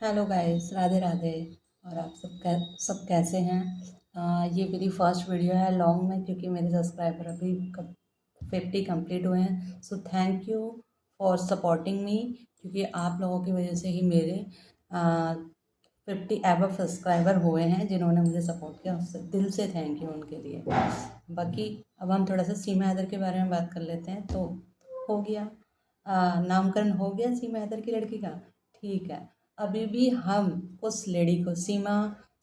Hello guys, Radhe Radhe. और आप सब कैसे हैं? ये मेरी फर्स्ट वीडियो है लॉन्ग में, क्योंकि मेरे सब्सक्राइबर अभी 50 कंप्लीट हुए हैं। So thank you for supporting me, क्योंकि आप लोगों की वजह से ही मेरे 50 एबव सब्सक्राइबर हुए हैं, जिन्होंने मुझे सपोर्ट किया। उससे दिल से थैंक यू उनके लिए। बाकी अब हम थोड़ा सा सीमा हैदर के बारे में बात कर लेते हैं। तो हो गया, नामकरण हो गया सीमा हैदर की लड़की का। ठीक है, अभी भी हम उस लेडी को सीमा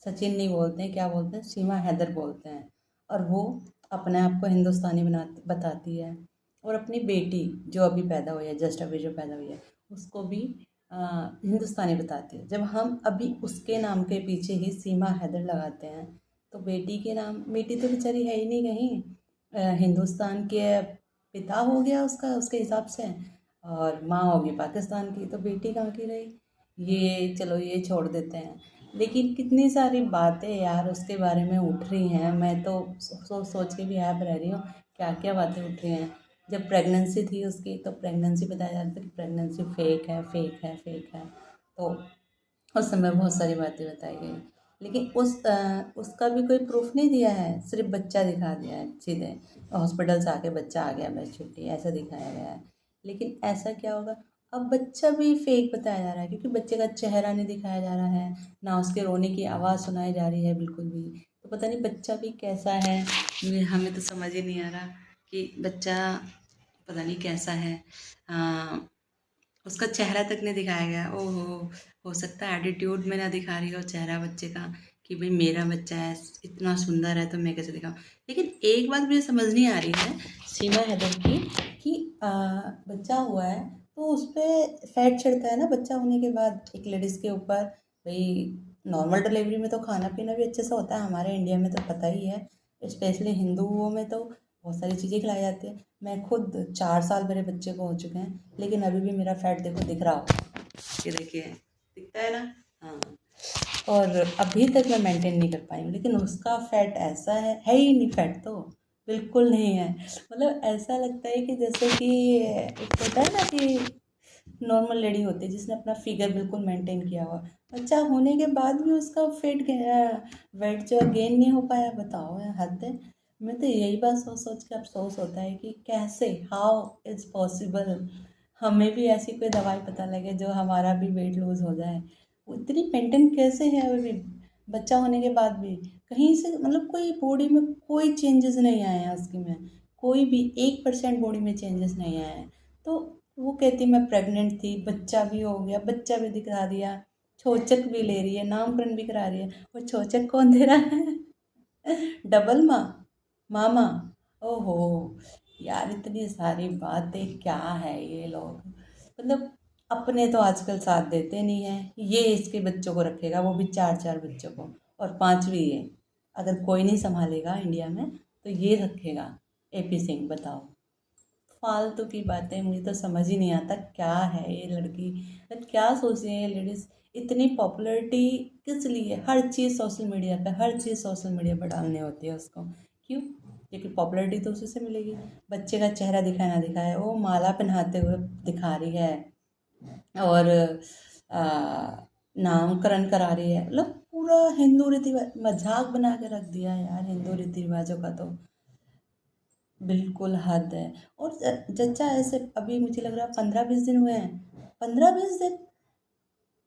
सचिन नहीं बोलते हैं, क्या बोलते हैं, सीमा हैदर बोलते हैं। और वो अपने आप को हिंदुस्तानी बताती है। और अपनी बेटी जो अभी पैदा हुई है, जस्ट अभी जो पैदा हुई है, उसको भी हिंदुस्तानी बताती है। जब हम अभी उसके नाम के पीछे ही सीमा हैदर लगाते हैं, तो बेटी के नाम, बेटी तो बेचारी है ही नहीं कहीं, हिंदुस्तान के पिता हो गया उसका उसके हिसाब से, और माँ होगी पाकिस्तान की, तो बेटी कहाँ की रही। ये चलो, ये छोड़ देते हैं। लेकिन कितनी सारी बातें यार उसके बारे में उठ रही हैं। मैं तो सोच सोच के भी हैरान रह रही हूँ, क्या क्या बातें उठ रही हैं। जब प्रेगनेंसी थी उसकी, तो प्रेगनेंसी बताया जा रहा था कि प्रेगनेंसी फेक है, फेक है, फेक है। तो उस समय बहुत सारी बातें बताई गई, लेकिन उसका भी कोई प्रूफ नहीं दिया है, सिर्फ बच्चा दिखा दिया है सीधे। हॉस्पिटल से आके बच्चा आ गया, बस छुट्टी, ऐसा दिखाया गया है। लेकिन ऐसा क्या होगा, अब बच्चा भी फेक बताया जा रहा है, क्योंकि बच्चे का चेहरा नहीं दिखाया जा रहा है, ना उसके रोने की आवाज़ सुनाई जा रही है बिल्कुल भी। तो पता नहीं बच्चा भी कैसा है, हमें तो समझ ही नहीं आ रहा कि बच्चा पता नहीं कैसा है। उसका चेहरा तक नहीं दिखाया गया। ओहो, हो सकता है एटीट्यूड में ना दिखा रही हो चेहरा बच्चे का, कि भाई मेरा बच्चा है, इतना सुंदर है, तो मैं कैसे दिखाऊं। लेकिन एक बात मुझे समझ नहीं आ रही है सीमा हैदर की, कि बच्चा हुआ है तो उस पर फैट चढ़ता है ना बच्चा होने के बाद एक लेडीज़ के ऊपर। भाई नॉर्मल डिलीवरी में तो खाना पीना भी अच्छे से होता है, हमारे इंडिया में तो पता ही है। स्पेशली हिंदुओं में तो बहुत सारी चीज़ें खिलाई जाती है। मैं खुद 4 साल मेरे बच्चे को हो चुके हैं, लेकिन अभी भी मेरा फैट देखो दिख रहा होगा, ये देखिए, दिखता है ना। हाँ, और अभी तक मैं मेंटेन नहीं कर पाई हूँ, लेकिन उसका फैट ऐसा है ही नहीं, फैट तो बिल्कुल नहीं है। मतलब ऐसा लगता है कि जैसे कि एक होता है ना कि नॉर्मल लेडी होती है जिसने अपना फिगर बिल्कुल मेंटेन किया हुआ, बच्चा होने के बाद भी उसका वेट जो गेन नहीं हो पाया। बताओ यार, हद है। मैं तो यही बात सोच सोच के अफसोस होता है कि कैसे, हाउ इज़ पॉसिबल, हमें भी ऐसी कोई दवाई पता लगे जो हमारा भी वेट लूज़ हो जाए। वो इतनी मेंटेन कैसे है अभी भी, बच्चा होने के बाद भी कहीं से, मतलब कोई बॉडी में कोई चेंजेस नहीं आए हैं उसकी में, कोई भी 1% बॉडी में चेंजेस नहीं आए हैं। तो वो कहती मैं प्रेग्नेंट थी, बच्चा भी हो गया, बच्चा भी दिखा दिया, छोचक भी ले रही है, नामकरण भी करा रही है। और छोचक कौन दे रहा है? डबल माँ, मामा। ओहो यार, इतनी सारी बातें, क्या है ये लोग, मतलब अपने तो आजकल साथ देते नहीं है। ये इसके बच्चों को रखेगा, वो भी चार चार बच्चों को, और पांचवी ये, अगर कोई नहीं संभालेगा इंडिया में तो ये रखेगा एपी सिंह। बताओ, फालतू की बातें, मुझे तो समझ ही नहीं आता क्या है ये लड़की, मतलब क्या सोच रही है ये लेडीज़। इतनी पॉपुलैरिटी किस लिए, हर चीज़ सोशल मीडिया पे, हर चीज़ सोशल मीडिया पर डालनी होती है उसको, क्यों? क्योंकि पॉपुलैरिटी तो उसी से मिलेगी। बच्चे का चेहरा दिखाए ना दिखाए, वो माला पहनाते हुए दिखा रही है, और आ, नामकरण करा रही है, मतलब पूरा हिंदू रीति मजाक बना के रख दिया है यार हिंदू रीति रिवाजों का तो, बिल्कुल हद है। और जच्चा ऐसे अभी मुझे लग रहा है 15-20 दिन हुए हैं, 15-20 दिन,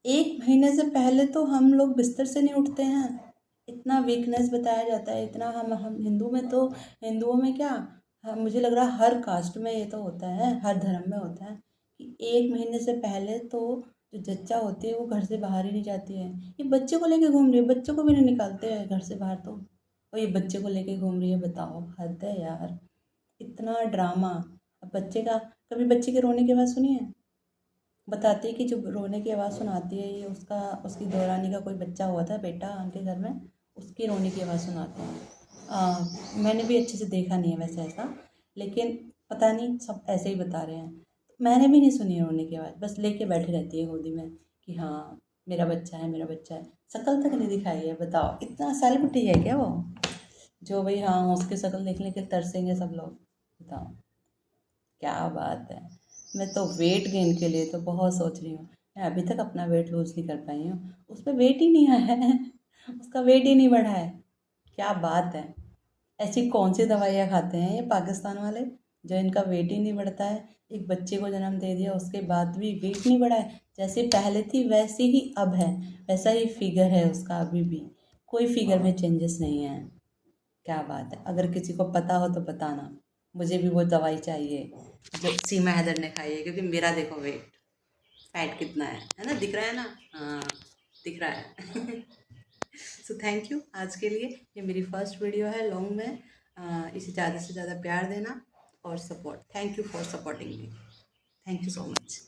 एक महीने से पहले तो हम लोग बिस्तर से नहीं उठते हैं, इतना वीकनेस बताया जाता है, इतना हम हिंदू में तो, हिंदुओं में क्या, मुझे लग रहा है हर कास्ट में ये तो होता है, हर धर्म में होता है, कि एक महीने से पहले तो जो जच्चा होती है वो घर से बाहर ही नहीं जाती है। ये बच्चे को लेके घूम रही है, बच्चों को भी नहीं निकालते हैं घर से बाहर तो, और ये बच्चे को लेके घूम रही है। बताओ, हद है यार, इतना ड्रामा। अब बच्चे का, कभी बच्चे के रोने की आवाज़ सुनी है? बताते हैं कि जो रोने की आवाज़ सुनाती है, ये उसका, उसकी देवरानी का कोई बच्चा हुआ था बेटा उनके घर में, उसकी रोने की आवाज़ सुनाते हैं। मैंने भी अच्छे से देखा नहीं है वैसे ऐसा, लेकिन पता नहीं सब ऐसे ही बता रहे हैं। मैंने भी नहीं सुनी है रोने की आवाज़, बस लेके बैठी रहती है गोदी में कि हाँ मेरा बच्चा है, मेरा बच्चा है। शक्ल तक नहीं दिखाई है। बताओ, इतना सेलिब्रिटी है क्या वो, जो भाई हाँ उसकी शक्ल देखने के तरसेंगे सब लोग। बताओ, क्या बात है। मैं तो वेट गेन के लिए तो बहुत सोच रही हूँ, मैं अभी तक अपना वेट लूज़ नहीं कर पाई हूँ। उस पे वेट ही नहीं आया है उसका वेट ही नहीं बढ़ा है। क्या बात है! ऐसी कौन सी दवाइयाँ खाते हैं ये पाकिस्तान वाले जो इनका वेट ही नहीं बढ़ता है। एक बच्चे को जन्म दे दिया उसके बाद भी वेट नहीं बढ़ा है। जैसे पहले थी वैसे ही अब है, वैसा ही फिगर है उसका अभी भी, कोई फिगर में चेंजेस नहीं है। क्या बात है! अगर किसी को पता हो तो बताना, मुझे भी वो दवाई चाहिए जो सीमा हैदर ने खाई है, क्योंकि मेरा देखो वेट, फैट कितना है ना, दिख रहा है ना? हाँ, दिख रहा है। सो थैंक यू आज के लिए। ये मेरी फर्स्ट वीडियो है लॉन्ग में। इसे ज़्यादा से ज़्यादा प्यार देना और support. Thank you for supporting me. Thank you so much.